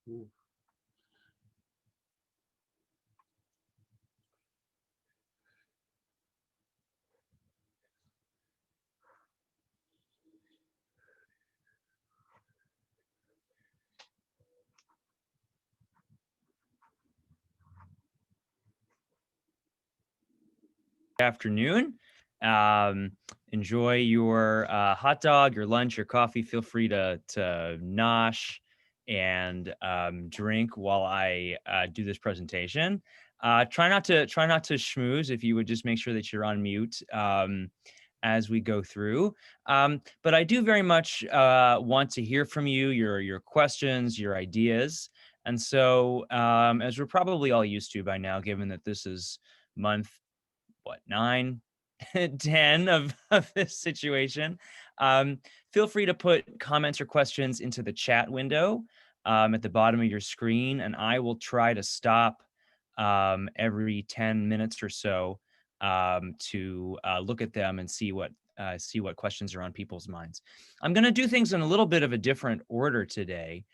Ooh. Afternoon. Um, Enjoy your hot dog, your lunch, your coffee. Feel free to nosh and drink while I do this presentation. Try not to schmooze. If you would just make sure that you're on mute as we go through. But I do very much want to hear from you, your questions, your ideas. And so, as we're probably all used to by now, given that this is month 9, 10 of this situation. Um, Feel free to put comments or questions into the chat window at the bottom of your screen, and I will try to stop every 10 minutes or so to look at them and see what questions are on people's minds. I'm going to do things in a little bit of a different order today,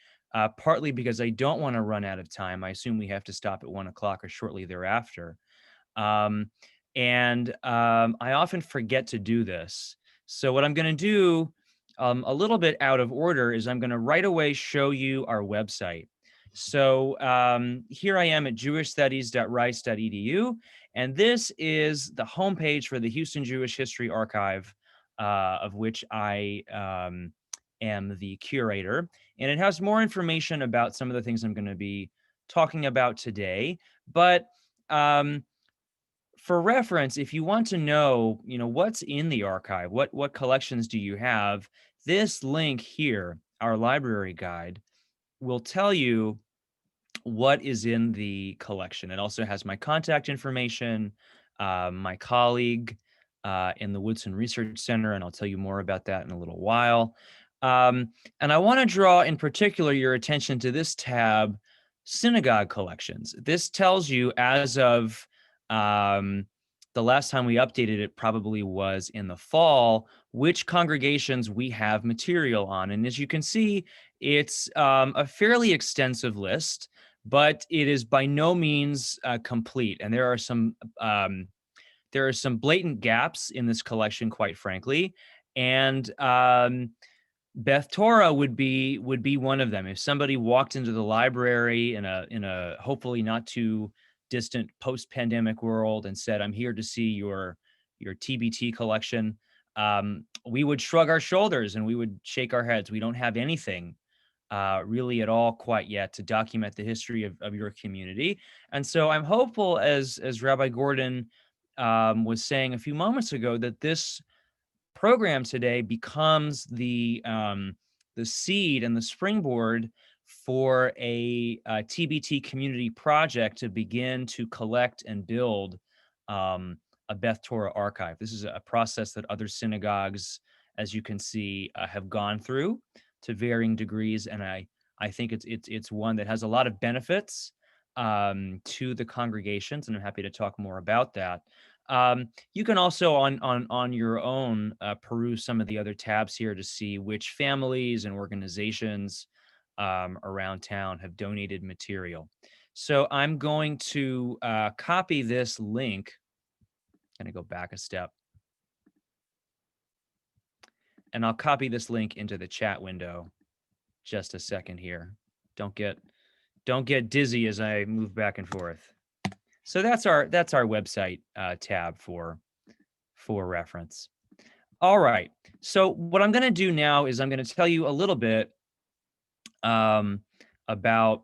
partly because I don't want to run out of time. I assume we have to stop at 1 o'clock or shortly thereafter. Um, I often forget to do this. So what I'm going to do, a little bit out of order, is I'm going to right away show you our website. So here I am at jewishstudies.rice.edu, and this is the homepage for the Houston Jewish History Archive, of which I am the curator. And it has more information about some of the things I'm going to be talking about today. But for reference, if you want to know, what's in the archive, what collections do you have, this link here, our library guide, will tell you what is in the collection. It also has my contact information, my colleague in the Woodson Research Center, and I'll tell you more about that in a little while. And I want to draw in particular your attention to this tab, synagogue collections. This tells you, as of the last time we updated it, probably was in the fall, which congregations we have material on. And as you can see, it's a fairly extensive list, but it is by no means complete. And there are some blatant gaps in this collection, quite frankly. And Beth Torah would be one of them. If somebody walked into the library in a hopefully not too distant post-pandemic world and said, "I'm here to see your TBT collection," we would shrug our shoulders and we would shake our heads. We don't have anything really at all quite yet to document the history of your community. And so I'm hopeful, as Rabbi Gordon was saying a few moments ago, that this program today becomes the seed and the springboard for a TBT community project to begin to collect and build a Beth Torah archive. This is a process that other synagogues, as you can see, have gone through to varying degrees, and I think it's one that has a lot of benefits to the congregations, and I'm happy to talk more about that. You can also on your own peruse some of the other tabs here to see which families and organizations around town have donated material. So I'm going to copy this link. I'm going to go back a step. And I'll copy this link into the chat window. Just a second here. Don't get dizzy as I move back and forth. So that's our website tab for reference. All right. So what I'm going to do now is I'm going to tell you a little bit about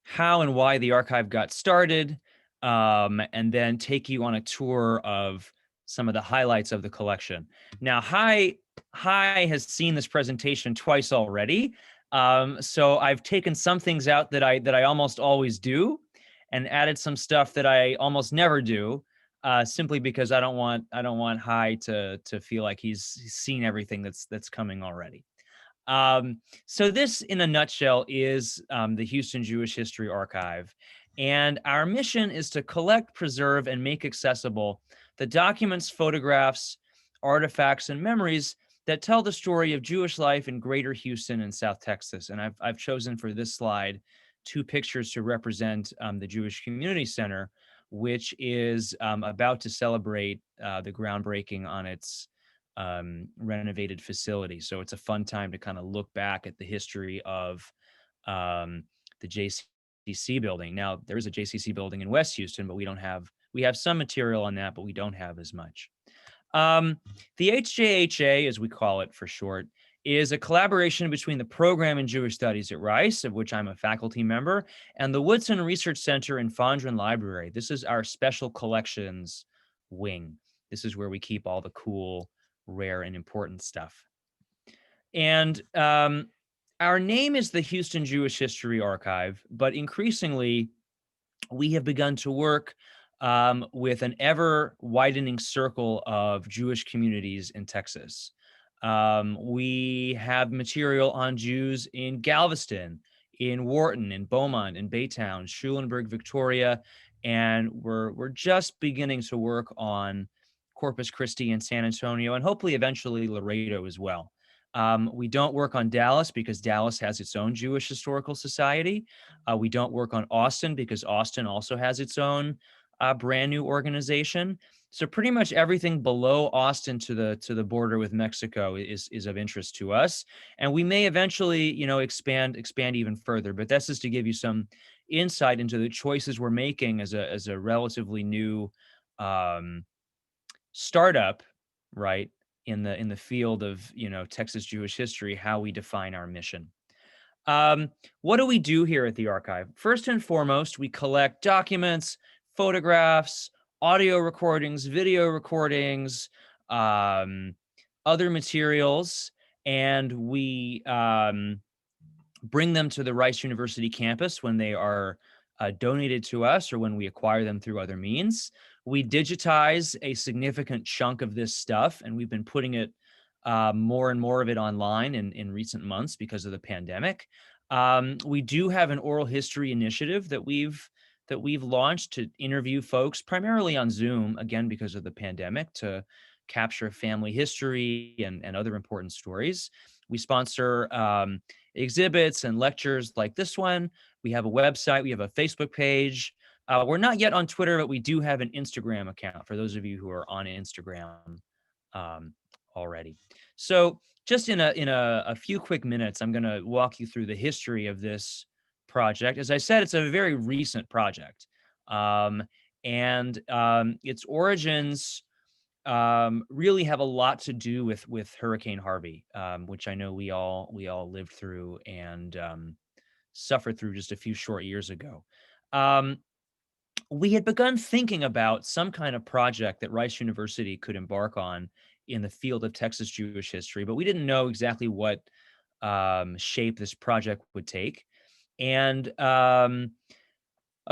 how and why the archive got started, and then take you on a tour of some of the highlights of the collection. Now, Hi has seen this presentation twice already, so I've taken some things out that I almost always do, and added some stuff that I almost never do, simply because I don't want Hi to feel like he's seen everything that's coming already. So this, in a nutshell, is the Houston Jewish History Archive. And our mission is to collect, preserve, and make accessible the documents, photographs, artifacts, and memories that tell the story of Jewish life in Greater Houston and South Texas. And I've chosen for this slide two pictures to represent the Jewish Community Center, which is about to celebrate the groundbreaking on its renovated facility. So it's a fun time to kind of look back at the history of the JCC building. Now, there is a JCC building in West Houston, but we have some material on that, but we don't have as much. The HJHA, as we call it for short, is a collaboration between the program in Jewish Studies at Rice, of which I'm a faculty member, and the Woodson Research Center and Fondren Library. This is our special collections wing. This is where we keep all the cool, rare, and important stuff. And our name is the Houston Jewish History Archive, but increasingly, we have begun to work with an ever widening circle of Jewish communities in Texas. We have material on Jews in Galveston, in Wharton, in Beaumont, in Baytown, Schulenburg, Victoria, and we're just beginning to work on Corpus Christi and San Antonio, and hopefully eventually Laredo as well. We don't work on Dallas because Dallas has its own Jewish Historical Society. We don't work on Austin because Austin also has its own brand new organization. So pretty much everything below Austin to the border with Mexico is of interest to us, and we may eventually, expand even further. But that's just to give you some insight into the choices we're making as a relatively new startup, right, in the field of Texas Jewish history, how we define our mission. What do we do here at the archive? First and foremost, we collect documents, photographs, audio recordings, video recordings, other materials, and we bring them to the Rice University campus when they are donated to us or when we acquire them through other means. We digitize a significant chunk of this stuff, and we've been putting it more and more of it online in recent months because of the pandemic. We do have an oral history initiative that we've launched to interview folks primarily on Zoom, again, because of the pandemic, to capture family history and other important stories. We sponsor exhibits and lectures like this one. We have a website. We have a Facebook page. We're not yet on Twitter, but we do have an Instagram account for those of you who are on Instagram already. So just in a few quick minutes, I'm going to walk you through the history of this project. As I said, it's a very recent project, and its origins really have a lot to do with Hurricane Harvey, which I know we all lived through and suffered through just a few short years ago. We had begun thinking about some kind of project that Rice University could embark on in the field of Texas Jewish history, but we didn't know exactly what shape this project would take. And a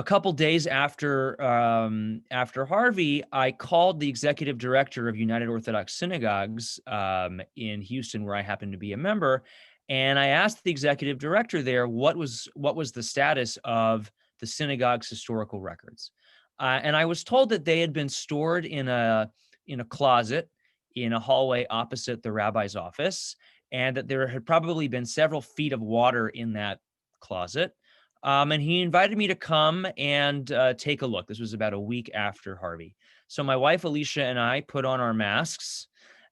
couple days after Harvey, I called the executive director of United Orthodox Synagogues in Houston, where I happen to be a member, and I asked the executive director there what was the status of the synagogue's historical records, and I was told that they had been stored in a closet in a hallway opposite the rabbi's office, and that there had probably been several feet of water in that closet. And he invited me to come and take a look. This was about a week after Harvey. So my wife Alicia and I put on our masks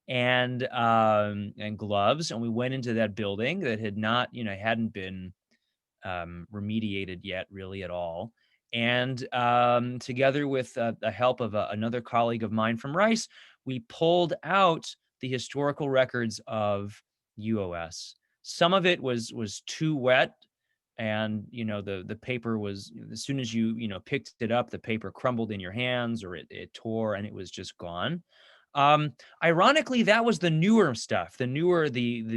and gloves, and we went into that building that had not, hadn't been remediated yet, really at all. And together with the help of another colleague of mine from Rice, we pulled out the historical records of UOS. Some of it was too wet, and the paper was, as soon as you picked it up, the paper crumbled in your hands, or it tore, and it was just gone. Ironically, that was the newer stuff, the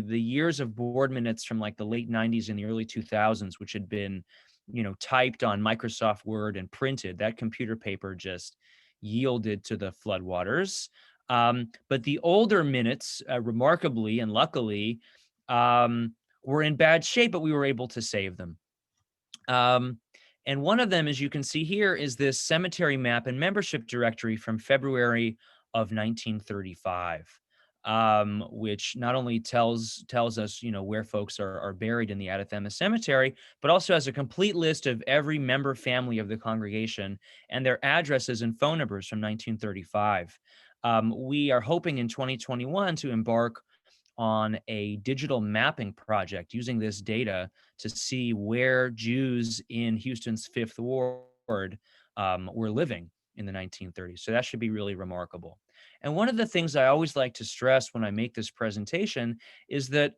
years of board minutes from like the late 90s and the early 2000s, which had been typed on Microsoft Word and printed. That computer paper just yielded to the floodwaters. But the older minutes, remarkably and luckily, were in bad shape, but we were able to save them. And one of them, as you can see here, is this cemetery map and membership directory from February of 1935. which not only tells us, where folks are buried in the Anathema Cemetery, but also has a complete list of every member family of the congregation and their addresses and phone numbers from 1935. We are hoping in 2021 to embark on a digital mapping project using this data to see where Jews in Houston's Fifth Ward were living in the 1930s. So that should be really remarkable. And one of the things I always like to stress when I make this presentation is that,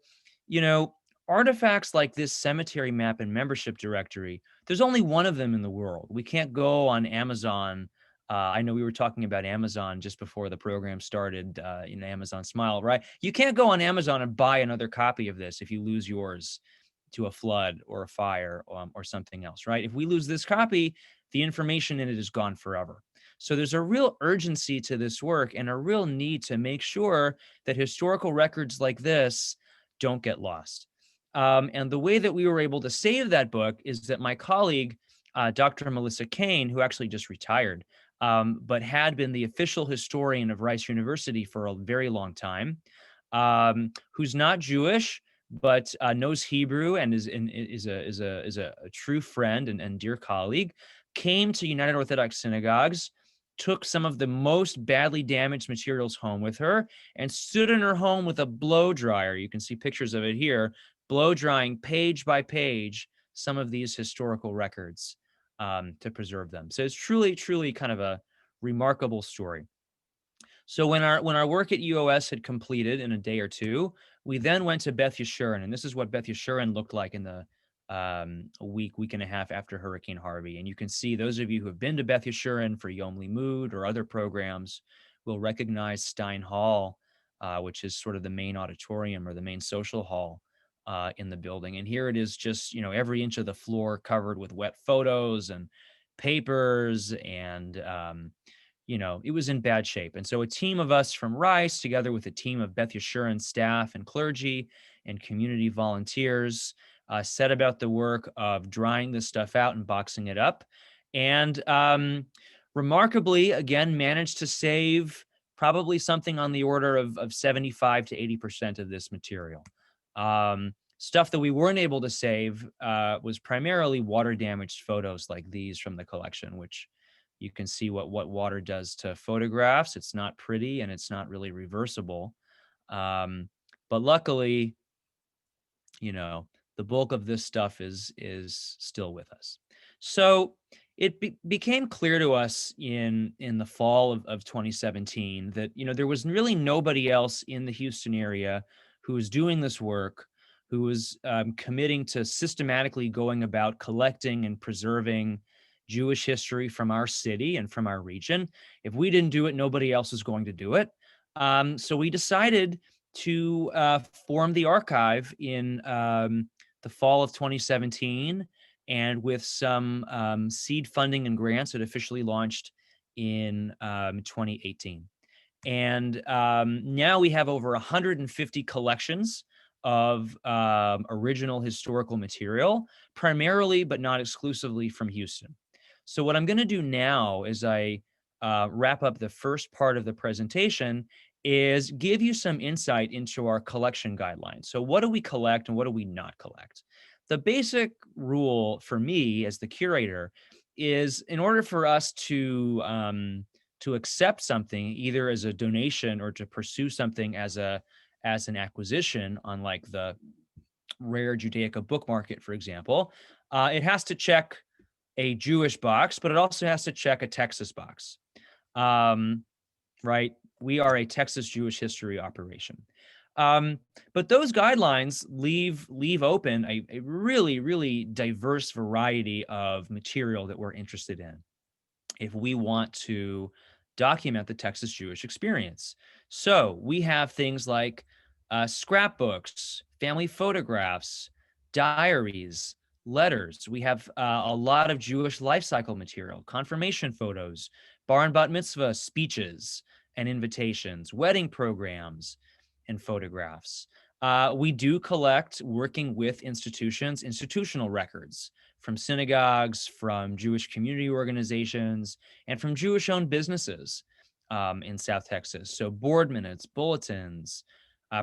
you know, artifacts like this cemetery map and membership directory, there's only one of them in the world. We can't go on Amazon. I know we were talking about Amazon just before the program started, in Amazon Smile, right? You can't go on Amazon and buy another copy of this if you lose yours to a flood or a fire, or something else, right? If we lose this copy, the information in it is gone forever. So there's a real urgency to this work and a real need to make sure that historical records like this don't get lost. And the way that we were able to save that book is that my colleague, Dr. Melissa Kane, who actually just retired, but had been the official historian of Rice University for a very long time, who's not Jewish, but knows Hebrew and is a true friend and dear colleague, came to United Orthodox synagogues, took some of the most badly damaged materials home with her, and stood in her home with a blow dryer. You can see pictures of it here, blow drying page by page some of these historical records, to preserve them. So it's truly, truly kind of a remarkable story. So when our work at UOS had completed in a day or two, we then went to Beth Yeshurun, and this is what Beth Yeshurun looked like in the a week and a half after Hurricane Harvey. And you can see, those of you who have been to Beth Yeshurun for Yom Limud or other programs will recognize Stein Hall, which is sort of the main auditorium or the main social hall in the building. And here it is, just every inch of the floor covered with wet photos and papers, and it was in bad shape. And so a team of us from Rice, together with a team of Beth Yeshurun staff and clergy and community volunteers, set about the work of drying this stuff out and boxing it up. And remarkably, again, managed to save probably something on the order of 75 to 80% of this material. Stuff that we weren't able to save was primarily water damaged photos like these from the collection, which you can see what water does to photographs. It's not pretty and it's not really reversible. But luckily, the bulk of this stuff is still with us. So it became clear to us in the fall of 2017 that there was really nobody else in the Houston area who was doing this work, who was committing to systematically going about collecting and preserving Jewish history from our city and from our region. If we didn't do it, nobody else is going to do it. So we decided to form the archive in the fall of 2017, and with some seed funding and grants, it officially launched in 2018. And now we have over 150 collections of original historical material, primarily but not exclusively from Houston. So what I'm going to do now, as I wrap up the first part of the presentation, is give you some insight into our collection guidelines. So what do we collect and what do we not collect? The basic rule for me as the curator is, in order for us to accept something either as a donation or to pursue something as an acquisition on like the rare Judaica book market, for example, it has to check a Jewish box, but it also has to check a Texas box. Right? We are a Texas Jewish history operation. But those guidelines leave open a really, really diverse variety of material that we're interested in if we want to document the Texas Jewish experience. So we have things like scrapbooks, family photographs, diaries, letters. We have a lot of Jewish life cycle material, confirmation photos, bar and bat mitzvah speeches and invitations, wedding programs, and photographs. We do collect, working with institutions, institutional records from synagogues, from Jewish community organizations, and from Jewish-owned businesses. in South Texas. So board minutes, bulletins,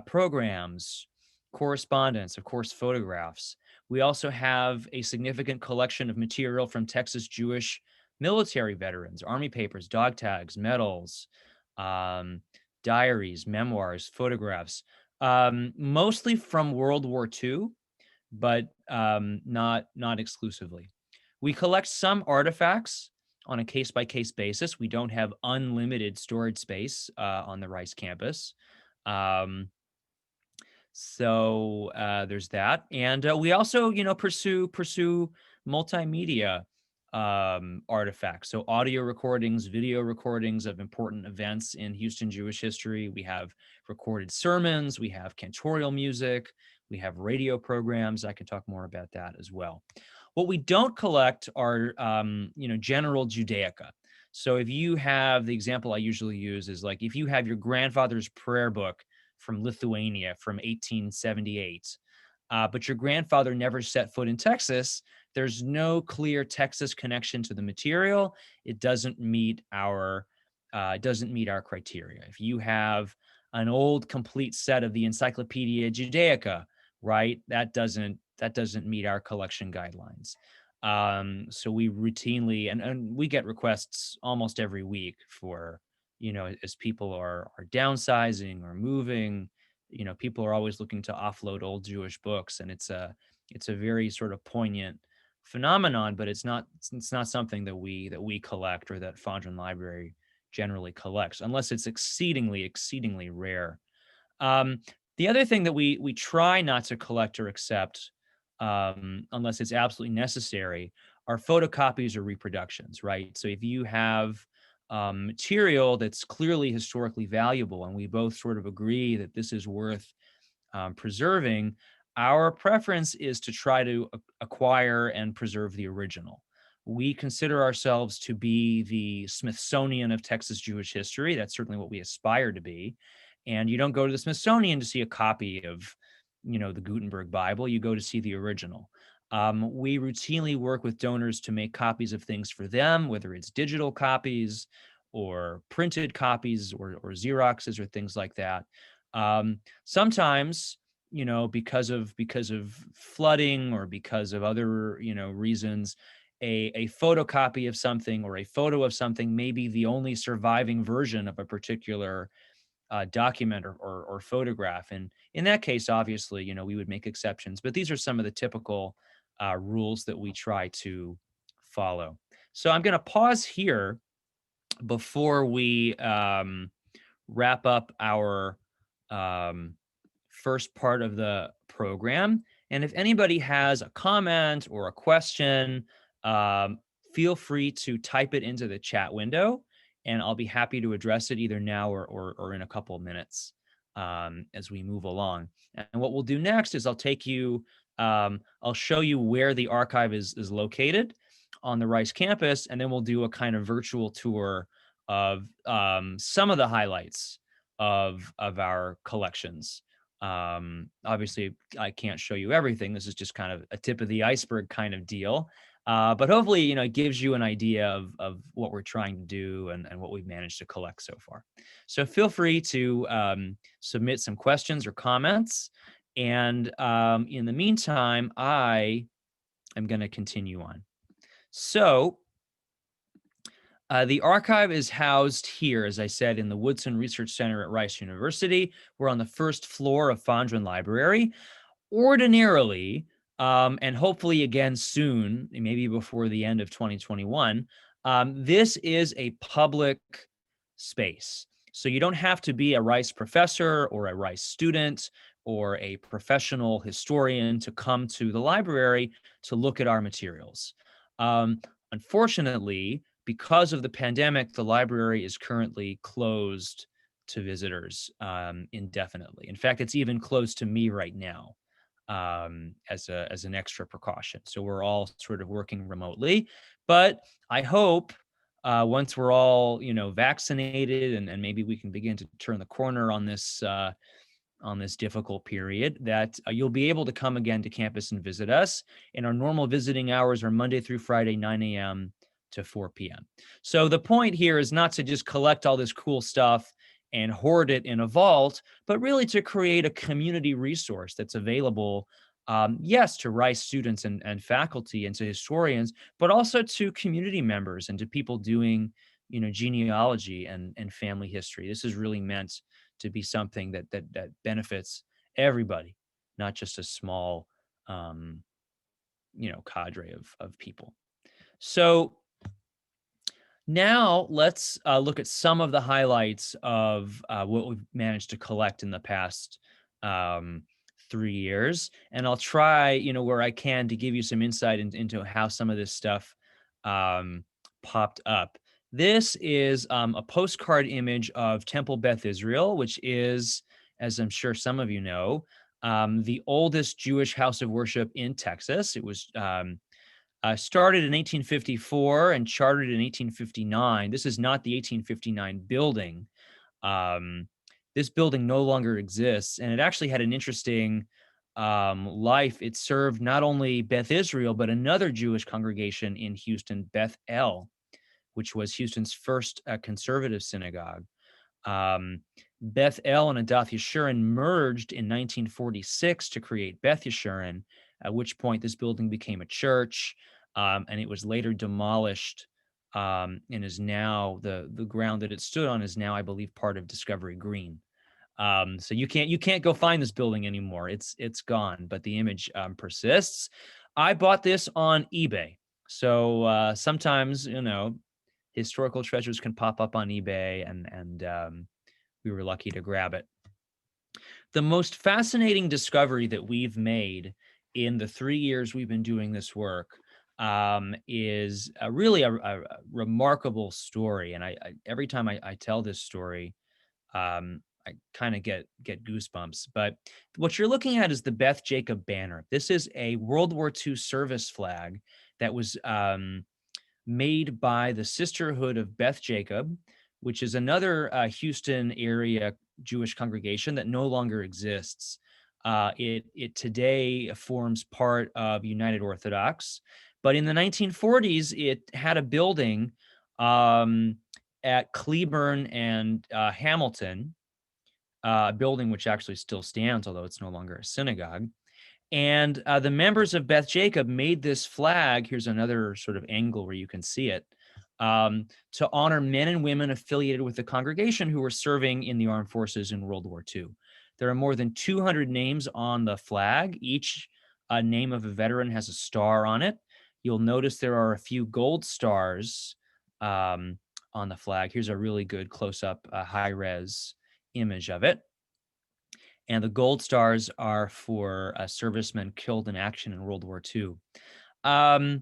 programs, correspondence, of course, photographs. We also have a significant collection of material from Texas Jewish military veterans, army papers, dog tags, medals, um, diaries, memoirs, photographs, mostly from World War II, but not exclusively. We collect some artifacts on a case-by-case basis. We don't have unlimited storage space on the Rice campus. Um, so there's that, and we also, pursue multimedia artifacts. So audio recordings, video recordings of important events in Houston Jewish history. We have recorded sermons. We have cantorial music. We have radio programs. I can talk more about that as well. What we don't collect are, general Judaica. So if you have, the example I usually use is like if you have your grandfather's prayer book from Lithuania from 1878, but your grandfather never set foot in Texas, there's no clear Texas connection to the material. It doesn't meet our criteria. If you have an old complete set of the Encyclopedia Judaica, right, that doesn't meet our collection guidelines. So we routinely, and we get requests almost every week for, as people are downsizing or moving, people are always looking to offload old Jewish books, and it's a very sort of poignant phenomenon, but it's not something that we collect, or that Fondren Library generally collects, unless it's exceedingly rare. Um, the other thing that we try not to collect or accept, unless it's absolutely necessary, are photocopies or reproductions, right? So if you have material that's clearly historically valuable, and we both sort of agree that this is worth preserving, our preference is to try to acquire and preserve the original. We consider ourselves to be the Smithsonian of Texas Jewish history. That's certainly what we aspire to be. And you don't go to the Smithsonian to see a copy of, the Gutenberg Bible. You go to see the original. We routinely work with donors to make copies of things for them, whether it's digital copies or printed copies, or Xeroxes or things like that. Sometimes, because of flooding, or because of other, reasons, a photocopy of something, or a photo of something may be the only surviving version of a particular document, or photograph. And in that case, obviously, we would make exceptions. But these are some of the typical rules that we try to follow. So I'm going to pause here before we wrap up our um, first part of the program. And if anybody has a comment or a question, um, feel free to type it into the chat window, and I'll be happy to address it either now or in a couple of minutes as we move along. And what we'll do next is I'll show you where the archive is located on the Rice campus, and then we'll do a kind of virtual tour of some of the highlights of our collections. Obviously, I can't show you everything. This is just kind of a tip of the iceberg kind of deal. But hopefully, it gives you an idea of what we're trying to do, and what we've managed to collect so far. So feel free to submit some questions or comments. And in the meantime, I am going to continue on. So the archive is housed here, as I said, in the Woodson Research Center at Rice University. We're on the first floor of Fondren Library. Ordinarily, and hopefully again soon, maybe before the end of 2021, this is a public space. So you don't have to be a Rice professor or a Rice student or a professional historian to come to the library to look at our materials. Unfortunately, because of the pandemic, the library is currently closed to visitors indefinitely. In fact, it's even closed to me right now as an extra precaution. So we're all sort of working remotely. But I hope once we're all vaccinated, and maybe we can begin to turn the corner on this difficult period, that you'll be able to come again to campus and visit us. And our normal visiting hours are Monday through Friday, 9 a.m. to 4 p.m. So the point here is not to just collect all this cool stuff and hoard it in a vault, but really to create a community resource that's available, yes, to Rice students and faculty and to historians, but also to community members and to people doing, genealogy and family history. This is really meant to be something that benefits everybody, not just a small, cadre of people. So now let's look at some of the highlights of what we've managed to collect in the past 3 years, and I'll try, where I can, to give you some insight into how some of this stuff popped up. This is a postcard image of Temple Beth Israel, which is, as I'm sure some of you know, the oldest Jewish house of worship in Texas. It was started in 1854 and chartered in 1859. This is not the 1859 building. This building no longer exists, and it actually had an interesting life. It served not only Beth Israel, but another Jewish congregation in Houston, Beth El, which was Houston's first conservative synagogue. Beth El and Adath Yeshurun merged in 1946 to create Beth Yeshurun, at which point this building became a church, and it was later demolished, and is now, the ground that it stood on is now, I believe, part of Discovery Green. So you can't go find this building anymore. It's gone, but the image persists. I bought this on eBay. So sometimes, historical treasures can pop up on eBay, and we were lucky to grab it. The most fascinating discovery that we've made in the 3 years we've been doing this work is really a remarkable story. And I every time I tell this story, I kind of get goosebumps. But what you're looking at is the Beth Jacob banner. This is a World War II service flag that was made by the Sisterhood of Beth Jacob, which is another Houston area Jewish congregation that no longer exists. It today forms part of United Orthodox, but in the 1940s, it had a building at Cleburne and Hamilton, a building which actually still stands, although it's no longer a synagogue. And the members of Beth Jacob made this flag. Here's another sort of angle where you can see it, to honor men and women affiliated with the congregation who were serving in the armed forces in World War II. There are more than 200 names on the flag. Each name of a veteran has a star on it. You'll notice there are a few gold stars on the flag. Here's a really good close-up, high-res image of it. And the gold stars are for servicemen killed in action in World War II. The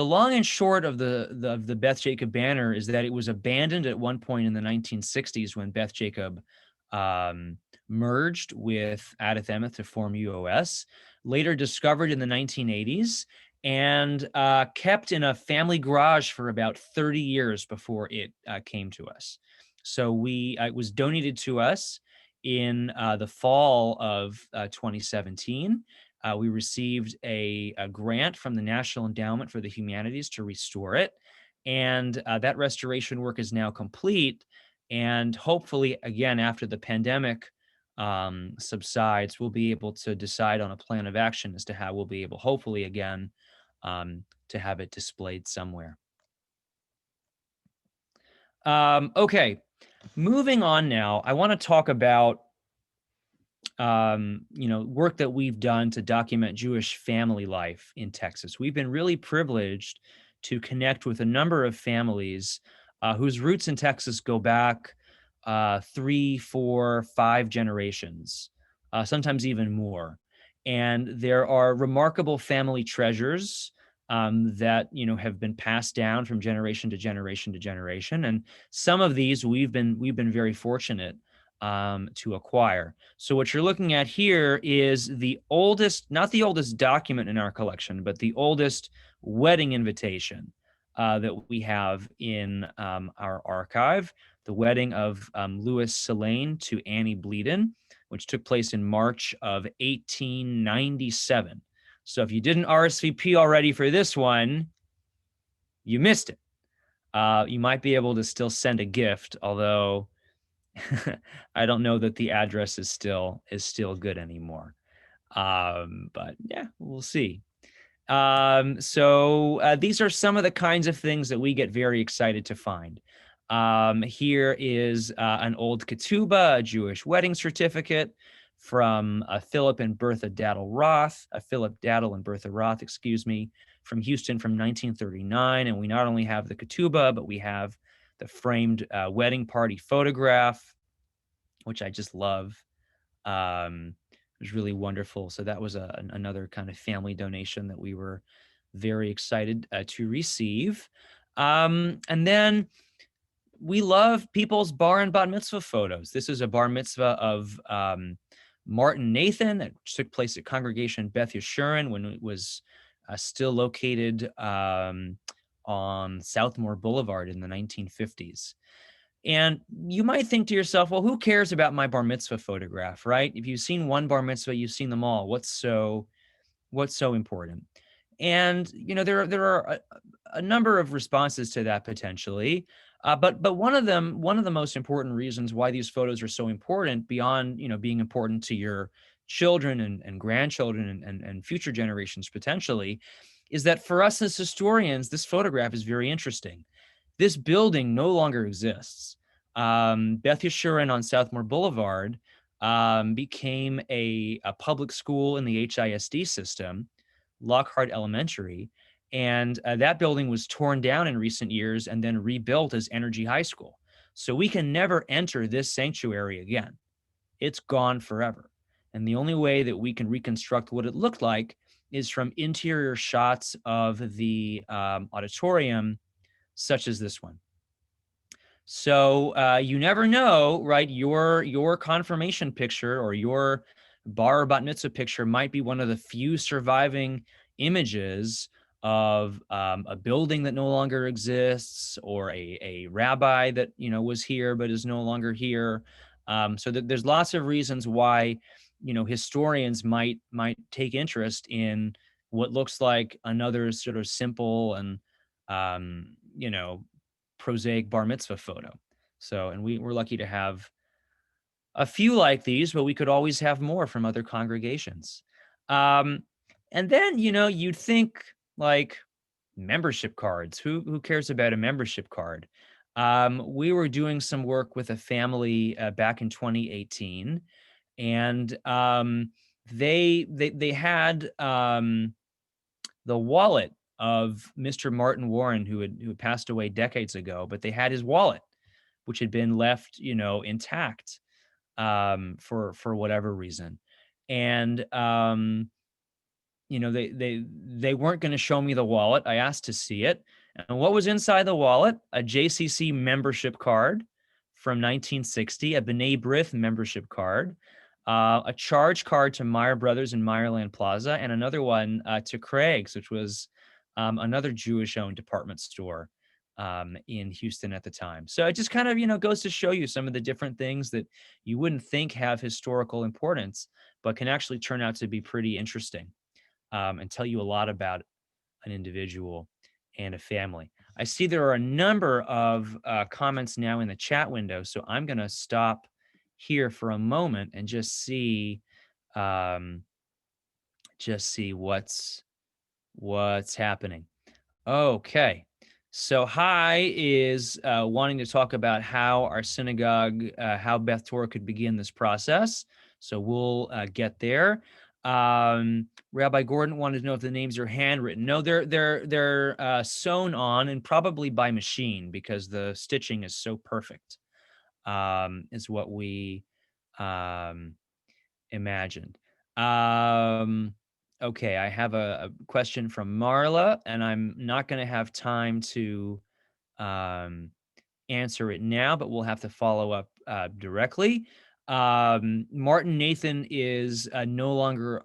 long and short of the Beth Jacob banner is that it was abandoned at one point in the 1960s when Beth Jacob merged with Adath Emeth to form UOS, later discovered in the 1980s, and kept in a family garage for about 30 years before it came to us. So it was donated to us in the fall of 2017. We received a grant from the National Endowment for the Humanities to restore it. And that restoration work is now complete. And hopefully, again, after the pandemic subsides, we'll be able to decide on a plan of action as to how we'll be able, hopefully, again, to have it displayed somewhere. Okay, moving on now, I want to talk about work that we've done to document Jewish family life in Texas. We've been really privileged to connect with a number of families whose roots in Texas go back 3, 4, 5 generations, sometimes even more. And there are remarkable family treasures that have been passed down from generation to generation to generation. And some of these we've been very fortunate to acquire. So what you're looking at here is the oldest, not the oldest document in our collection, but the oldest wedding invitation that we have in our archive, the wedding of Louis Selane to Annie Bleeden, which took place in March of 1897. So if you didn't RSVP already for this one, you missed it. You might be able to still send a gift, although I don't know that the address is still good anymore. But yeah, we'll see. So these are some of the kinds of things that we get very excited to find. Here is an old ketubah, a Jewish wedding certificate from Philip and Bertha Daddle Roth, Philip Daddle and Bertha Roth, excuse me, from Houston from 1939. And we not only have the ketubah, but we have the framed wedding party photograph, which I just love. It was really wonderful. So that was another kind of family donation that we were very excited to receive. And then we love people's bar and bat mitzvah photos. This is a bar mitzvah of Martin Nathan that took place at Congregation Beth Yeshurun when it was still located on Southmore Boulevard in the 1950s. And you might think to yourself, well, who cares about my bar mitzvah photograph, right? If you've seen one bar mitzvah, you've seen them all. What's so important? And there are a number of responses to that potentially, but one of the most important reasons why these photos are so important, beyond being important to your children and grandchildren and future generations potentially, is that for us as historians, this photograph is very interesting. This building no longer exists. Beth Yeshurun on Southmore Boulevard became a public school in the HISD system, Lockhart Elementary, and that building was torn down in recent years and then rebuilt as Energy High School. So we can never enter this sanctuary again. It's gone forever. And the only way that we can reconstruct what it looked like is from interior shots of the auditorium, such as this one. So you never know, right? Your confirmation picture or your bar or bat mitzvah picture might be one of the few surviving images of a building that no longer exists, or a rabbi that was here but is no longer here. So there's lots of reasons why historians might take interest in what looks like another sort of simple and prosaic bar mitzvah photo. So, and we're lucky to have a few like these, but we could always have more from other congregations. And then, you'd think like membership cards. Who cares about a membership card? We were doing some work with a family back in 2018, and they had the wallet of Mr. Martin Warren, who had passed away decades ago, but they had his wallet, which had been left, intact for whatever reason. And they weren't going to show me the wallet. I asked to see it. And what was inside the wallet? A JCC membership card from 1960, a B'nai B'rith membership card, a charge card to Meyer Brothers in Meyerland Plaza, and another one to Craig's, which was another Jewish-owned department store in Houston at the time. So it just kind of, goes to show you some of the different things that you wouldn't think have historical importance, but can actually turn out to be pretty interesting and tell you a lot about an individual and a family. I see there are a number of comments now in the chat window, so I'm going to stop here for a moment and just see what's happening. Okay. So Hi is wanting to talk about how our synagogue, how Beth Torah could begin this process. So we'll get there. Rabbi Gordon wanted to know if the names are handwritten. No, they're sewn on, and probably by machine, because the stitching is so perfect, is what we imagined. Okay, I have a question from Marla, and I'm not going to have time to answer it now, but we'll have to follow up directly. Martin Nathan is no longer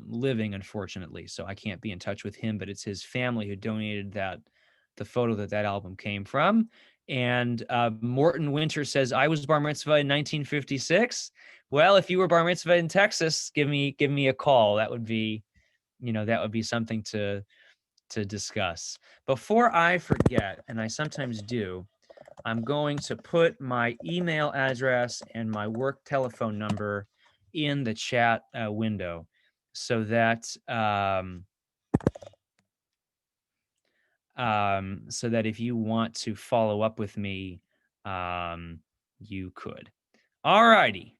living, unfortunately, so I can't be in touch with him, but it's his family who donated the photo that album came from. And Morton Winter says, I was bar mitzvah in 1956. Well, if you were bar mitzvah in Texas, give me a call. That would be something to to discuss. Before I forget, and I sometimes do, I'm going to put my email address and my work telephone number in the chat window so that so that if you want to follow up with me, you could. All righty.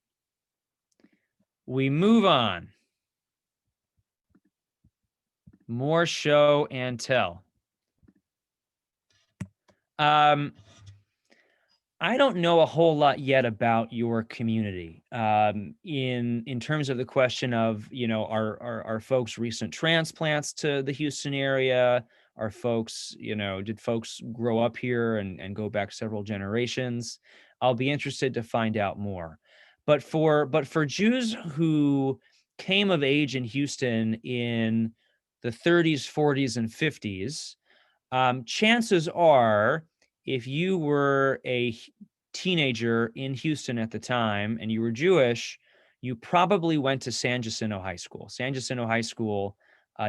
We move on. More show and tell. I don't know a whole lot yet about your community. In terms of the question of, are folks recent transplants to the Houston area? Are folks, did folks grow up here and go back several generations? I'll be interested to find out more. But for Jews who came of age in Houston in the 30s, 40s, and 50s, chances are, if you were a teenager in Houston at the time and you were Jewish, you probably went to San Jacinto High School. San Jacinto High School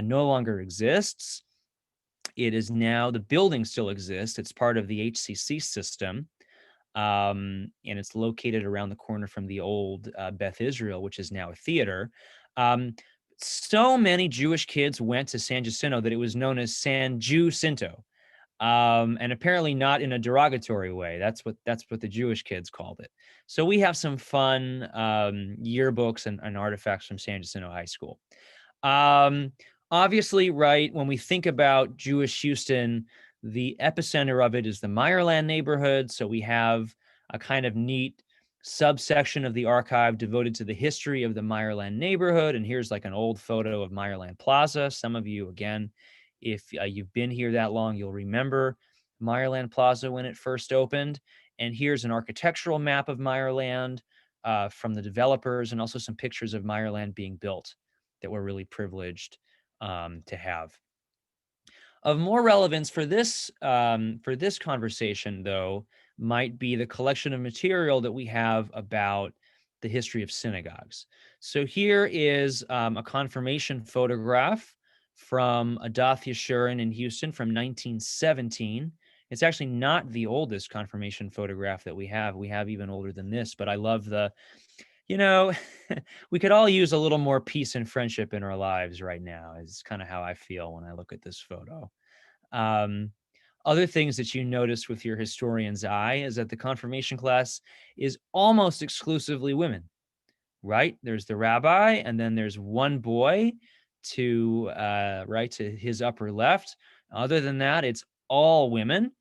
no longer exists. It is now, the building still exists. It's part of the HCC system. And it's located around the corner from the old Beth Israel, which is now a theater. So many Jewish kids went to San Jacinto that it was known as San Jacinto. And apparently not in a derogatory way. That's what the Jewish kids called it. So we have some fun yearbooks and artifacts from San Jacinto High School. Obviously, right, when we think about Jewish Houston, the epicenter of it is the Meyerland neighborhood. So we have a kind of neat subsection of the archive devoted to the history of the Meyerland neighborhood. And here's like an old photo of Meyerland Plaza. Some of you, again, if you've been here that long, you'll remember Meyerland Plaza when it first opened. And here's an architectural map of Meyerland from the developers, and also some pictures of Meyerland being built that we're really privileged to have. Of more relevance for this conversation, though, might be the collection of material that we have about the history of synagogues. So here is a confirmation photograph from Adath Yeshurun in Houston from 1917. It's actually not the oldest confirmation photograph that we have. We have even older than this, but I love the, we could all use a little more peace and friendship in our lives right now, is kind of how I feel when I look at this photo. Other things that you notice with your historian's eye is that the confirmation class is almost exclusively women, right? There's the rabbi, and then there's one boy to his upper left. Other than that, it's all women.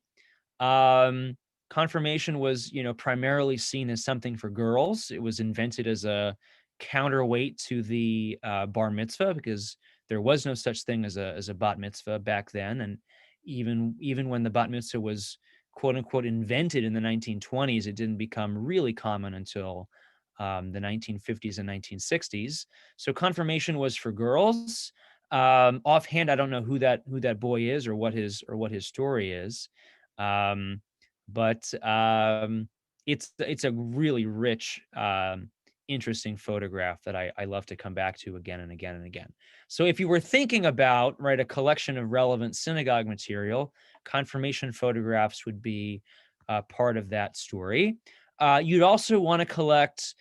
Confirmation was, primarily seen as something for girls. It was invented as a counterweight to the bar mitzvah, because there was no such thing as a bat mitzvah back then. And even when the bat mitzvah was quote unquote invented in the 1920s, it didn't become really common until the 1950s and 1960s. So confirmation was for girls. Offhand, I don't know who that boy is or what his story is. But it's a really rich, interesting photograph that I love to come back to again and again and again. So if you were thinking about, right, a collection of relevant synagogue material, confirmation photographs would be part of that story. You'd also want to collect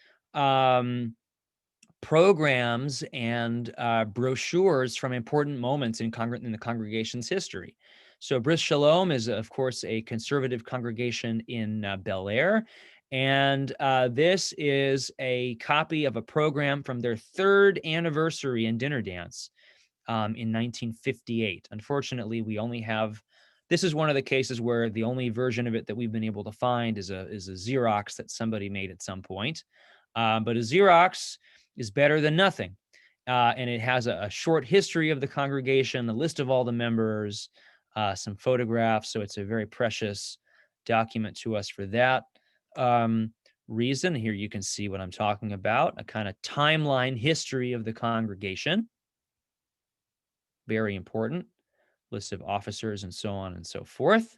programs and brochures from important moments in the congregation's history. So Bris Shalom is, of course, a conservative congregation in Bel Air. And this is a copy of a program from their 3rd anniversary in dinner dance in 1958. Unfortunately, we only have, this is one of the cases where the only version of it that we've been able to find is a Xerox that somebody made at some point. But a Xerox is better than nothing. And it has a short history of the congregation, the list of all the members, some photographs. So it's a very precious document to us for that reason. Here you can see what I'm talking about, a kind of timeline history of the congregation. Very important. List of officers and so on and so forth.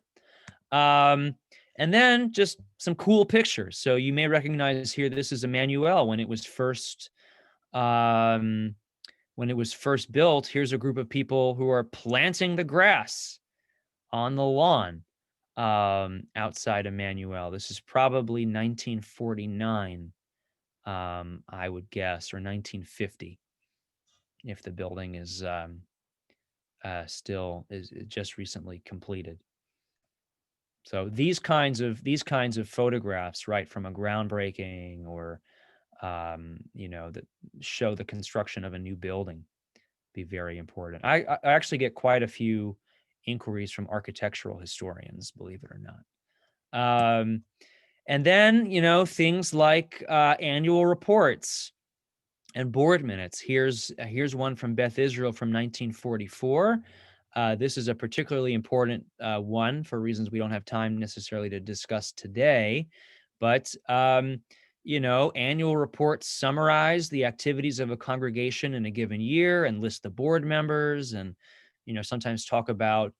And then just some cool pictures. So you may recognize here, this is Emmanuel when it was first when it was first built, here's a group of people who are planting the grass on the lawn outside Emmanuel. This is probably 1949, I would guess, or 1950, if the building is still is just recently completed. So these kinds of photographs, right, from a groundbreaking or that show the construction of a new building, be very important. I actually get quite a few inquiries from architectural historians, believe it or not. And then, things like annual reports and board minutes. Here's one from Beth Israel from 1944. This is a particularly important one for reasons we don't have time necessarily to discuss today. But, annual reports summarize the activities of a congregation in a given year and list the board members and, sometimes talk about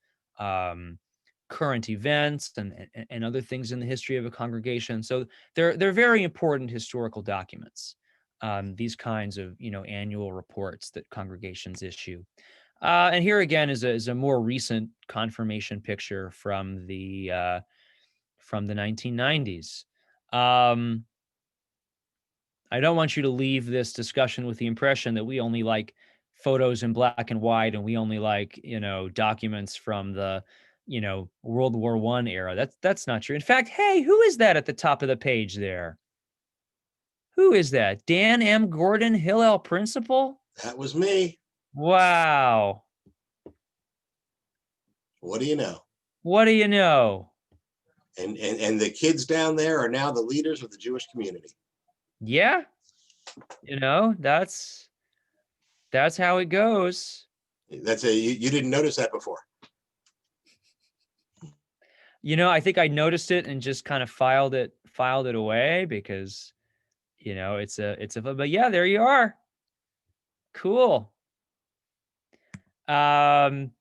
current events and other things in the history of a congregation. So they're very important historical documents. These kinds of annual reports that congregations issue. And here again is a more recent confirmation picture from the 1990s. I don't want you to leave this discussion with the impression that we only like photos in black and white and we only like documents from the World War I era. That's not true. In fact, hey, who is that at the top of the page there? Who is that? Dan M. Gordon, Hillel Principal? That was me. Wow. What do you know? What do you know? And the kids down there are now the leaders of the Jewish community. Yeah. That's how it goes. You didn't notice that before. I think I noticed it and just kind of filed it away because but yeah, there you are. Cool. Kind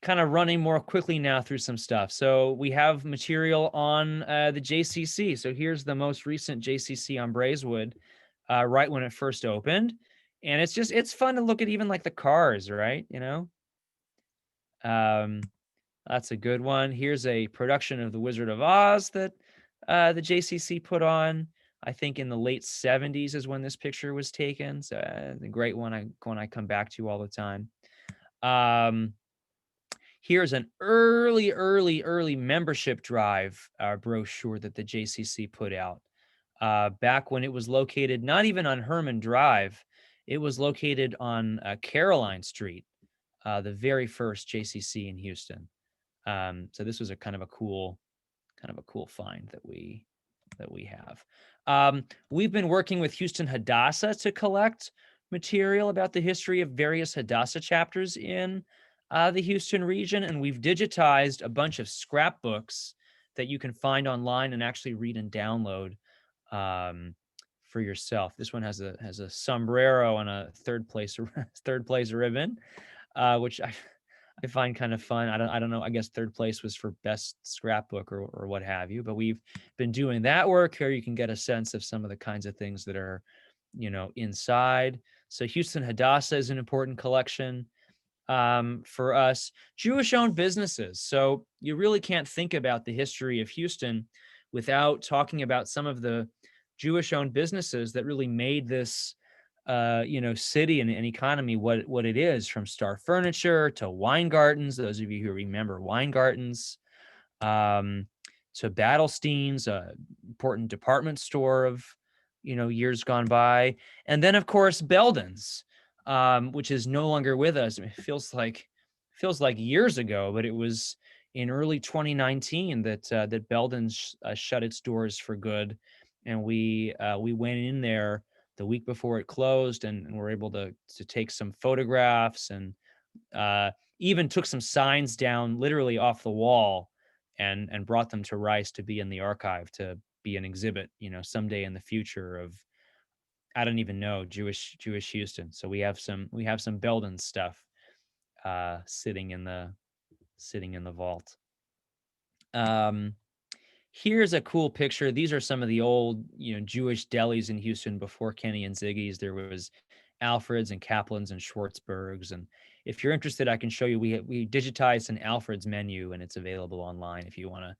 of running more quickly now through some stuff. So we have material on the JCC. So here's the most recent JCC on Braeswood, right when it first opened. And it's fun to look at even like the cars, right? That's a good one. Here's a production of The Wizard of Oz that the JCC put on. I think in the late 70s is when this picture was taken. So the great one I come back to all the time. Here's an early membership drive brochure that the JCC put out back when it was located not even on Herman Drive. It was located on Caroline Street, the very first JCC in Houston. So this was a kind of a cool find that we have. We've been working with Houston Hadassah to collect material about the history of various Hadassah chapters in the Houston region, and we've digitized a bunch of scrapbooks that you can find online and actually read and download for yourself. This one has a sombrero and a third place ribbon, which I find kind of fun. I don't know. I guess third place was for best scrapbook or what have you. But we've been doing that work here. You can get a sense of some of the kinds of things that are, inside. So Houston Hadassah is an important collection for us. Jewish-owned businesses. So you really can't think about the history of Houston without talking about some of the Jewish-owned businesses that really made this city and economy what it is, from Star Furniture to Weingarten's, those of you who remember Weingarten's, to Battlestein's, important department store of, years gone by. And then, of course, Belden's, which is no longer with us. I mean, it feels like years ago, but it was in early 2019 that Belden's shut its doors for good. And we went in there the week before it closed and were able to take some photographs and even took some signs down literally off the wall and brought them to Rice to be in the archive, to be an exhibit, someday in the future of, I don't even know, Jewish Houston. So we have some Belden stuff sitting in the vault. Here's a cool picture. These are some of the old, Jewish delis in Houston before Kenny and Ziggy's. There was Alfreds and Kaplans and Schwartzbergs. And if you're interested, I can show you. We digitized an Alfred's menu, and it's available online if you want to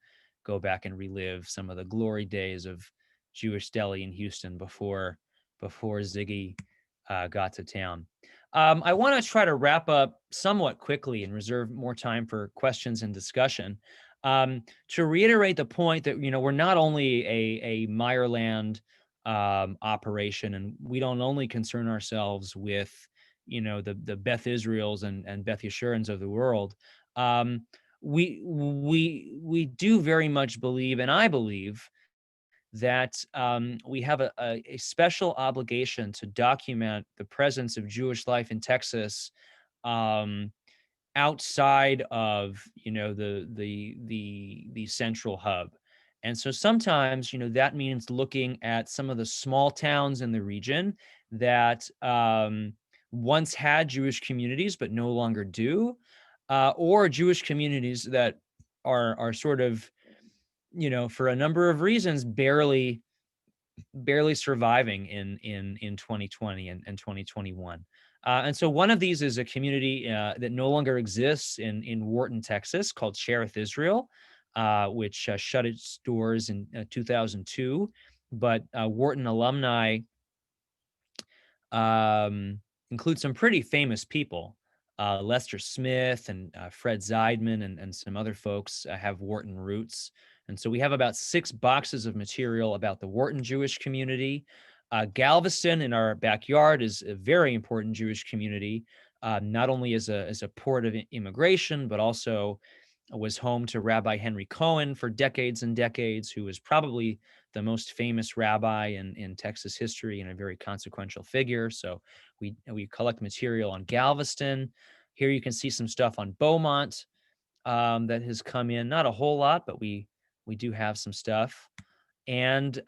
go back and relive some of the glory days of Jewish deli in Houston before Ziggy got to town. I want to try to wrap up somewhat quickly and reserve more time for questions and discussion. To reiterate the point that, we're not only a Meyerland operation, and we don't only concern ourselves with, the Beth Israels and Beth Yeshurans of the world. We do very much believe, and I believe, that we have a special obligation to document the presence of Jewish life in Texas, um, outside of, the central hub. And so sometimes, that means looking at some of the small towns in the region that once had Jewish communities but no longer do, or Jewish communities that are sort of, for a number of reasons, barely surviving in 2020 and 2021. And so one of these is a community that no longer exists in Wharton, Texas, called Cherith Israel, which shut its doors in 2002. But Wharton alumni include some pretty famous people. Lester Smith and Fred Zeidman and some other folks have Wharton roots. And so we have about 6 boxes of material about the Wharton Jewish community. Galveston, in our backyard, is a very important Jewish community, not only as a port of immigration, but also was home to Rabbi Henry Cohen for decades and decades, who was probably the most famous rabbi in Texas history and a very consequential figure. So we collect material on Galveston. Here you can see some stuff on Beaumont that has come in. Not a whole lot, but we do have some stuff. And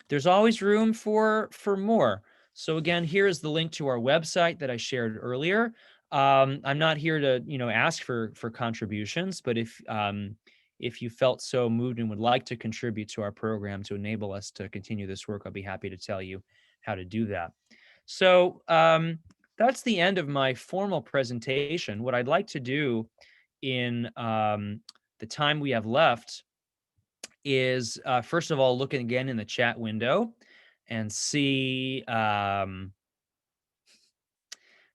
there's always room for more. So again, here is the link to our website that I shared earlier. I'm not here to, ask for contributions, but if you felt so moved and would like to contribute to our program to enable us to continue this work, I'll be happy to tell you how to do that. So that's the end of my formal presentation. What I'd like to do in the time we have left is, first of all, looking again in the chat window and see,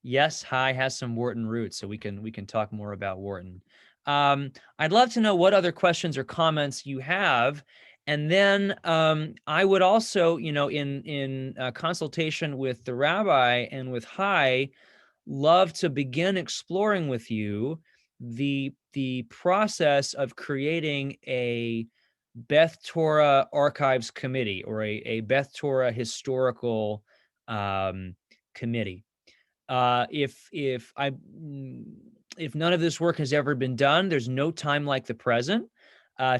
yes, Hi has some Wharton roots, so we can talk more about Wharton. I'd love to know what other questions or comments you have. And then I would also, in consultation with the rabbi and with Hi, love to begin exploring with you the process of creating a Beth Torah Archives Committee, or a Beth Torah historical committee. If none of this work has ever been done, there's no time like the present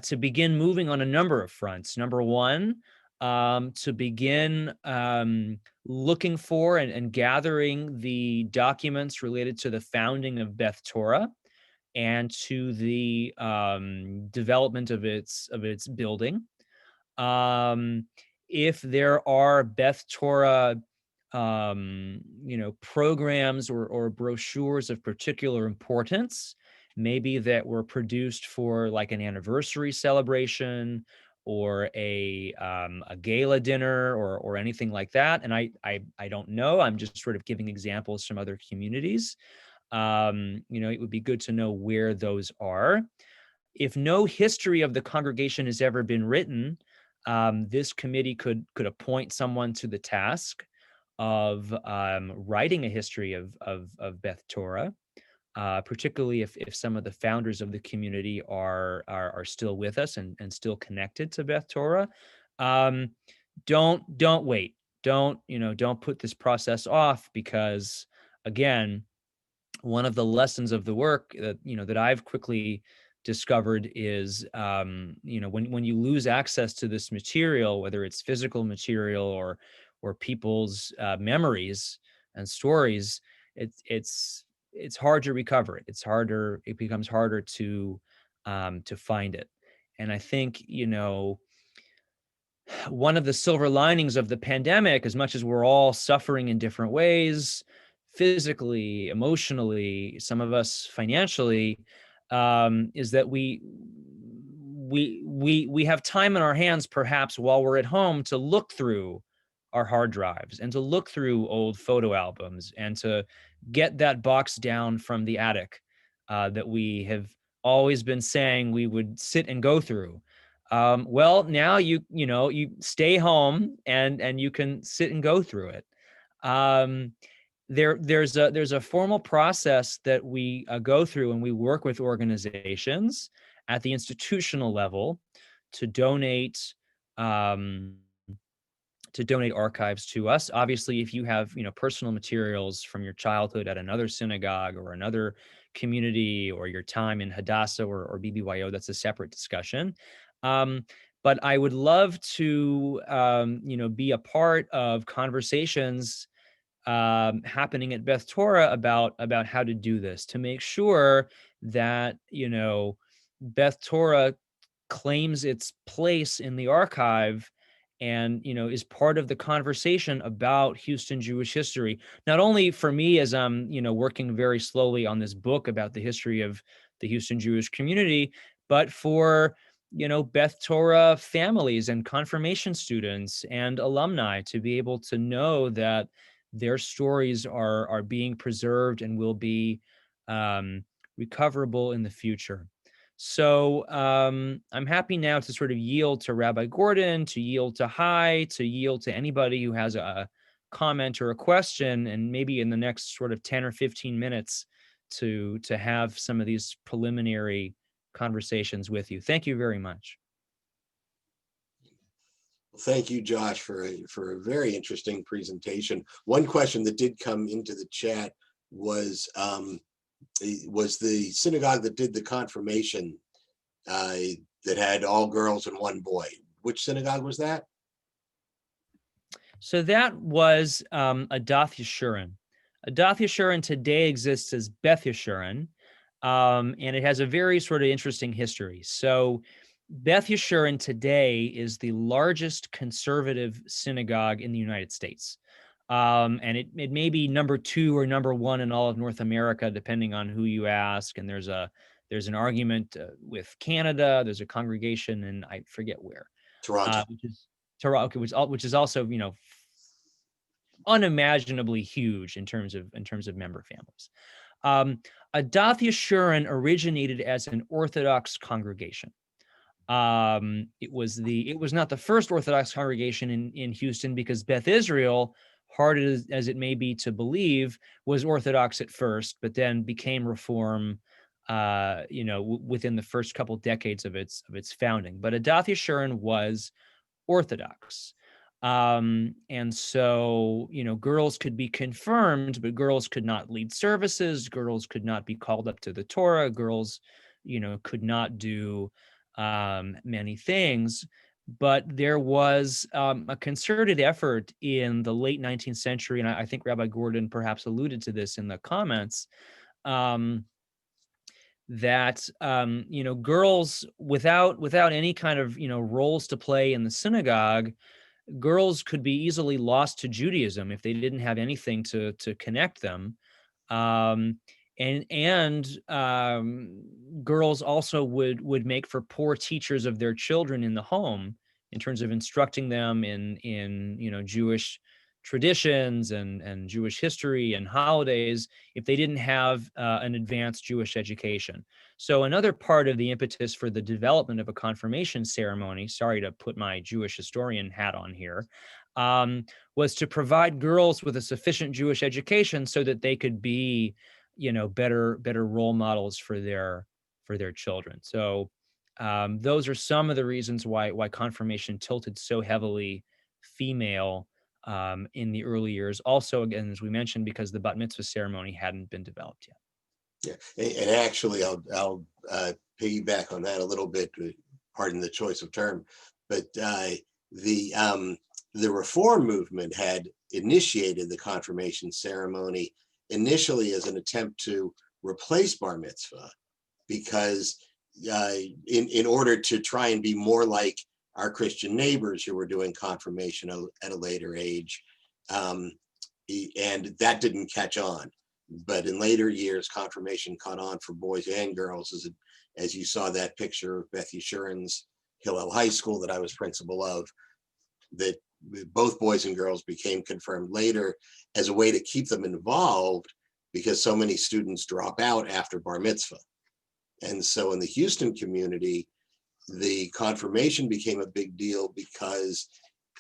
to begin moving on a number of fronts. Number one, to begin looking for and gathering the documents related to the founding of Beth Torah and to the development of its building. If there are Beth Torah programs or brochures of particular importance, maybe that were produced for like an anniversary celebration or a gala dinner or anything like that. And I don't know. I'm just sort of giving examples from other communities. It would be good to know where those are. If no history of the congregation has ever been written, this committee could appoint someone to the task of writing a history of Beth Torah, particularly if some of the founders of the community are still with us and still connected to Beth Torah. Don't wait. Don't put this process off, because again, one of the lessons of the work that I've quickly discovered is, when you lose access to this material, whether it's physical material or people's memories and stories, it's hard to recover it. It becomes harder to find it. And I think, one of the silver linings of the pandemic, as much as we're all suffering in different ways, physically, emotionally, some of us financially, is that we have time in our hands, perhaps while we're at home, to look through our hard drives and to look through old photo albums and to get that box down from the attic that we have always been saying we would sit and go through. Well, now you stay home and you can sit and go through it. Um, there's a formal process that we go through, and we work with organizations at the institutional level to donate um, archives to us. Obviously, if you have personal materials from your childhood at another synagogue or another community, or your time in Hadassah or BBYO, that's a separate discussion. Um, but I would love to be a part of conversations happening at Beth Torah about how to do this, to make sure that Beth Torah claims its place in the archive and is part of the conversation about Houston Jewish history. Not only for me, as I'm working very slowly on this book about the history of the Houston Jewish community, but for Beth Torah families and confirmation students and alumni to be able to know that their stories are being preserved and will be recoverable in the future. So I'm happy now to sort of yield to Rabbi Gordon, to yield to Hai, to yield to anybody who has a comment or a question, and maybe in the next sort of 10 or 15 minutes to have some of these preliminary conversations with you. Thank you very much. Thank you, Josh, for a very interesting presentation. One question that did come into the chat was the synagogue that did the confirmation that had all girls and one boy. Which synagogue was that? So that was Adath Yeshurun. Adath Yeshurun today exists as Beth Yeshurun, and it has a very sort of interesting history. So Beth Yeshurun today is the largest conservative synagogue in the United States. And it may be number 2 or number 1 in all of North America, depending on who you ask. And there's an argument with Canada. There's a congregation, and I forget where. Toronto. Which is Toronto, which is also unimaginably huge in terms of member families. Adath Yeshurun originated as an Orthodox congregation. It was not the first Orthodox congregation in Houston, because Beth Israel, hard as it may be to believe, was Orthodox at first, but then became Reform, within the first couple decades of its founding. But Adath Yeshurun was Orthodox. And so, girls could be confirmed, but girls could not lead services. Girls could not be called up to the Torah. Girls, could not do many things. But there was a concerted effort in the late 19th century, and I think Rabbi Gordon perhaps alluded to this in the comments, that girls without any kind of roles to play in the synagogue, girls could be easily lost to Judaism if they didn't have anything to connect them. Girls also would make for poor teachers of their children in the home in terms of instructing them in Jewish traditions and Jewish history and holidays if they didn't have an advanced Jewish education. So another part of the impetus for the development of a confirmation ceremony, sorry to put my Jewish historian hat on here, was to provide girls with a sufficient Jewish education so that they could be better role models for their children. So those are some of the reasons why confirmation tilted so heavily female in the early years. Also, again, as we mentioned, because the bat mitzvah ceremony hadn't been developed yet. Yeah, and actually, I'll piggyback on that a little bit. Pardon the choice of term, but the Reform movement had initiated the confirmation ceremony initially as an attempt to replace bar mitzvah, because in order to try and be more like our Christian neighbors who were doing confirmation at a later age. And that didn't catch on. But in later years, confirmation caught on for boys and girls, as you saw that picture of Beth Yeshurun's Hillel High School that I was principal of, that both boys and girls became confirmed later as a way to keep them involved, because so many students drop out after bar mitzvah. And so in the Houston community, the confirmation became a big deal because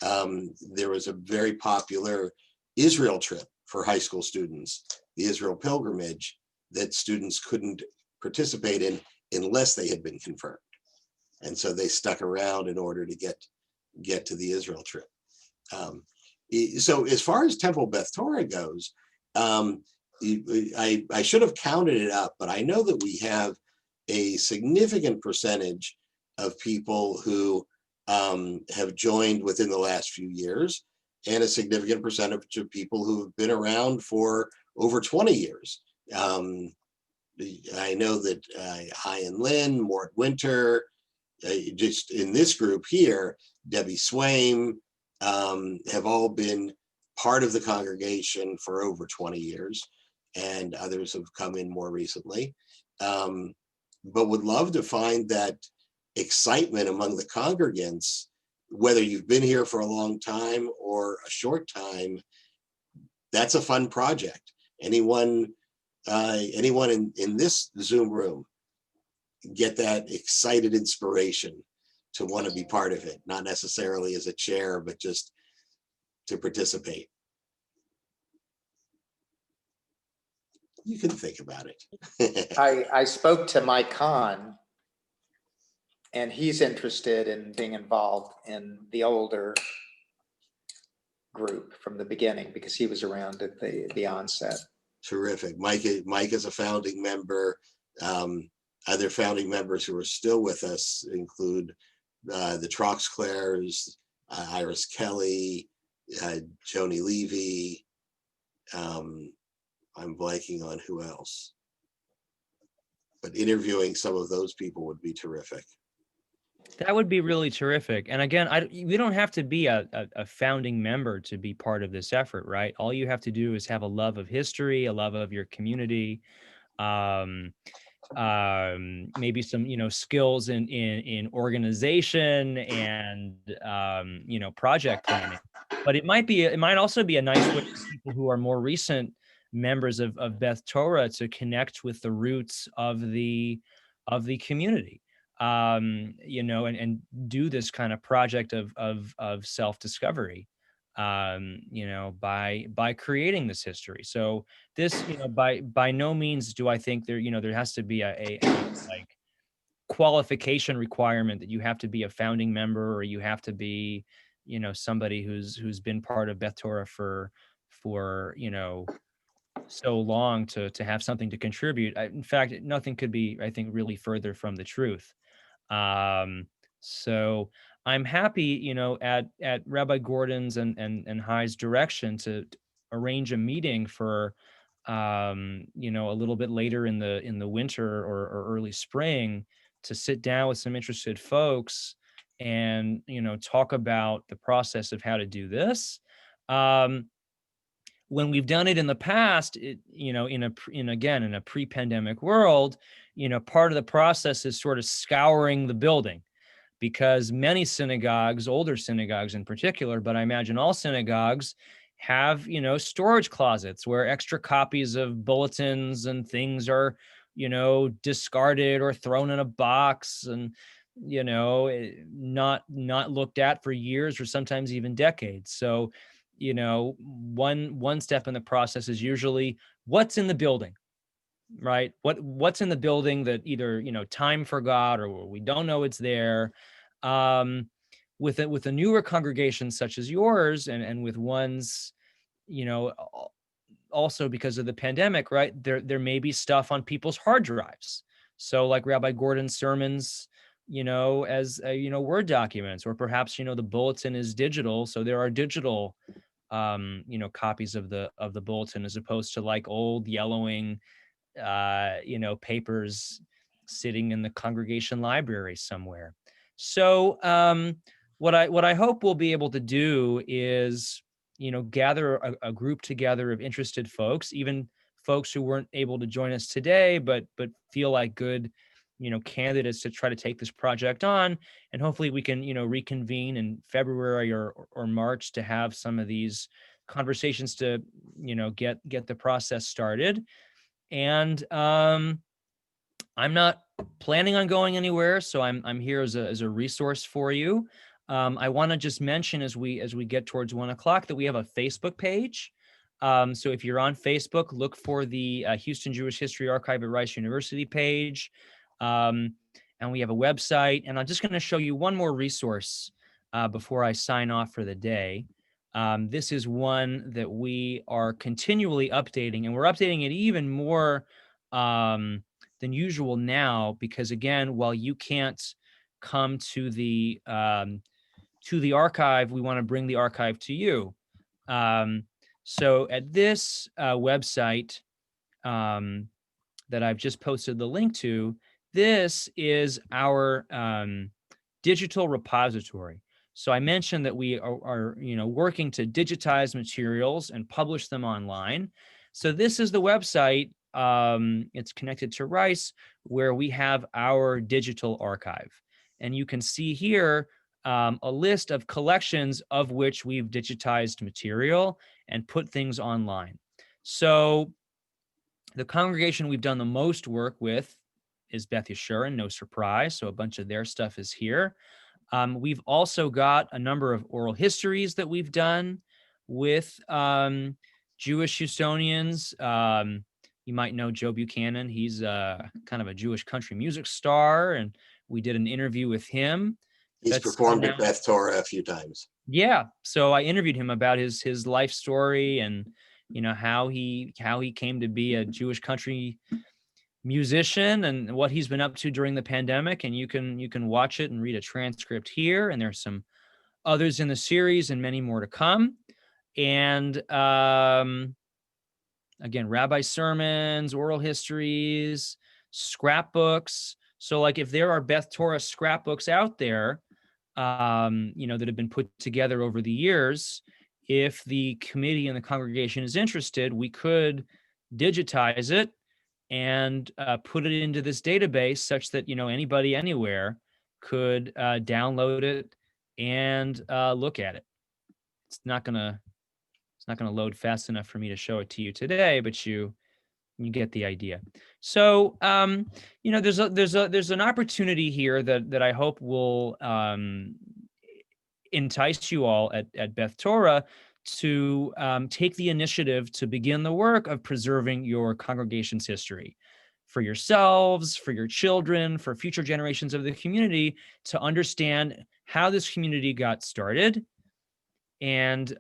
there was a very popular Israel trip for high school students, the Israel pilgrimage, that students couldn't participate in unless they had been confirmed. And so they stuck around in order to get to the Israel trip. So as far as Temple Beth Torah goes, I should have counted it up, but I know that we have a significant percentage of people who have joined within the last few years, and a significant percentage of people who have been around for over 20 years. I know that Hyan Lin, Mort Winter, just in this group here, Debbie Swaim, have all been part of the congregation for over 20 years, and others have come in more recently. But would love to find that excitement among the congregants, whether you've been here for a long time or a short time. That's a fun project. Anyone in this Zoom room get that excited inspiration to want to be part of it, not necessarily as a chair, but just to participate. You can think about it. I spoke to Mike Hahn, and he's interested in being involved in the older group from the beginning because he was around at the onset. Terrific. Mike is a founding member. Other founding members who are still with us include the Troxclairs, Iris Kelly, Joni Levy. I'm blanking on who else. But interviewing some of those people would be terrific. That would be really terrific. And again, we don't have to be a founding member to be part of this effort, right? All you have to do is have a love of history, a love of your community, maybe some, skills in organization and, project planning. But it might also be a nice way for people who are more recent members of Beth Torah to connect with the roots of the community. And do this kind of project of self-discovery, by creating this history. So this, by no means do I think there has to be a like qualification requirement that you have to be a founding member or you have to be, somebody who's been part of Beth Torah for so long to have something to contribute. In fact, nothing could be, I think, really further from the truth. So I'm happy, at Rabbi Gordon's and High's direction to arrange a meeting for, a little bit later in the winter or early spring to sit down with some interested folks and, talk about the process of how to do this. When we've done it in the past, in a pre-pandemic world, part of the process is sort of scouring the building, because many synagogues, older synagogues in particular, but I imagine all synagogues have, storage closets where extra copies of bulletins and things are, discarded or thrown in a box and, not looked at for years or sometimes even decades. So, one step in the process is usually what's in the building, right? What's in the building that either, time forgot or we don't know it's there. With a newer congregation such as yours and with ones, also because of the pandemic, right? There may be stuff on people's hard drives. So like Rabbi Gordon's sermons, as Word documents, or perhaps, the bulletin is digital. So there are digital copies of the bulletin as opposed to like old yellowing papers sitting in the congregation library somewhere. So what I hope we'll be able to do is, gather a group together of interested folks, even folks who weren't able to join us today, but feel like good, candidates to try to take this project on. And hopefully we can, reconvene in February or March to have some of these conversations to, get the process started. And I'm not planning on going anywhere, so I'm here as a resource for you. I want to just mention as we get towards 1:00 that we have a Facebook page. So if you're on Facebook, look for the Houston Jewish History Archive at Rice University page, and we have a website. And I'm just going to show you one more resource before I sign off for the day. This is one that we are continually updating, and we're updating it even more than usual now, because again, while you can't come to the archive, we want to bring the archive to you. So at this website that I've just posted the link to, this is our digital repository. So I mentioned that we are working to digitize materials and publish them online. So this is the website. It's connected to Rice, where we have our digital archive. And you can see here a list of collections of which we've digitized material and put things online. So the congregation we've done the most work with is Beth Yeshurun, no surprise. So a bunch of their stuff is here. We've also got a number of oral histories that we've done with Jewish Houstonians. You might know Joe Buchanan. He's kind of a Jewish country music star, and we did an interview with him. He's performed at Beth Torah a few times. Yeah, so I interviewed him about his life story and how he came to be a Jewish country musician and what he's been up to during the pandemic. And you can watch it and read a transcript here. And there's some others in the series and many more to come. And again, rabbi sermons, oral histories, scrapbooks. So like if there are Beth Torah scrapbooks out there, that have been put together over the years, if the committee and the congregation is interested, we could digitize it and put it into this database such that, anybody anywhere could download it and look at it. It's not gonna load fast enough for me to show it to you today, but you get the idea. So, there's an opportunity here that I hope will entice you all at Beth Torah to take the initiative to begin the work of preserving your congregation's history for yourselves, for your children, for future generations of the community, to understand how this community got started and,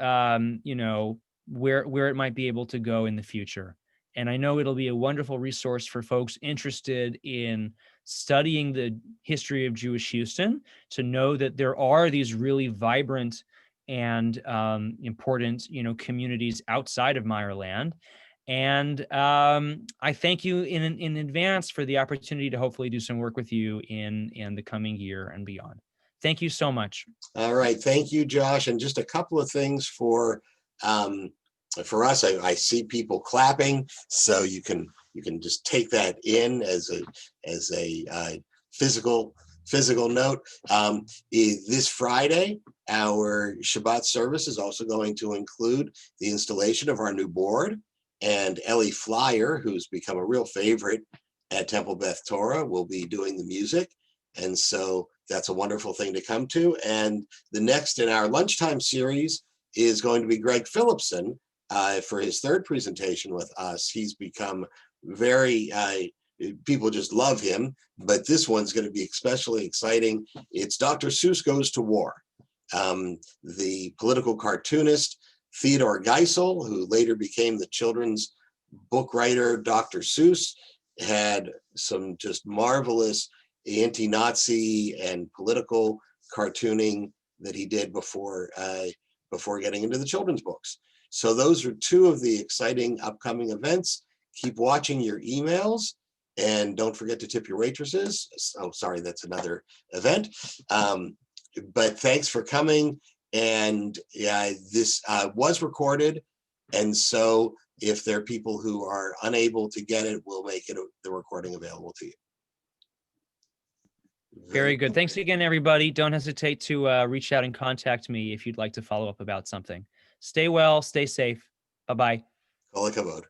where it might be able to go in the future. And I know it'll be a wonderful resource for folks interested in studying the history of Jewish Houston, to know that there are these really vibrant and important, communities outside of Meyerland. And I thank you in advance for the opportunity to hopefully do some work with you in the coming year and beyond. Thank you so much. All right, thank you, Josh. And just a couple of things for us. I see people clapping, so you can just take that in as a physical note. This Friday, our Shabbat service is also going to include the installation of our new board, and Ellie Flyer, who's become a real favorite at Temple Beth Torah, will be doing the music. And so that's a wonderful thing to come to. And the next in our Lunchtime series is going to be Greg Phillipson for his third presentation with us. He's become very, people just love him, but this one's going to be especially exciting. It's Dr. Seuss Goes to War. The political cartoonist Theodore Geisel, who later became the children's book writer Dr. Seuss, had some just marvelous anti-Nazi and political cartooning that he did before getting into the children's books. So those are two of the exciting upcoming events. Keep watching your emails, and don't forget to tip your waitresses. Oh, sorry, that's another event. but thanks for coming. And this was recorded. And so if there are people who are unable to get it, we'll make the recording available to you. Very good. Thanks again, everybody. Don't hesitate to reach out and contact me if you'd like to follow up about something. Stay well, stay safe. Bye-bye. Kol hakavod.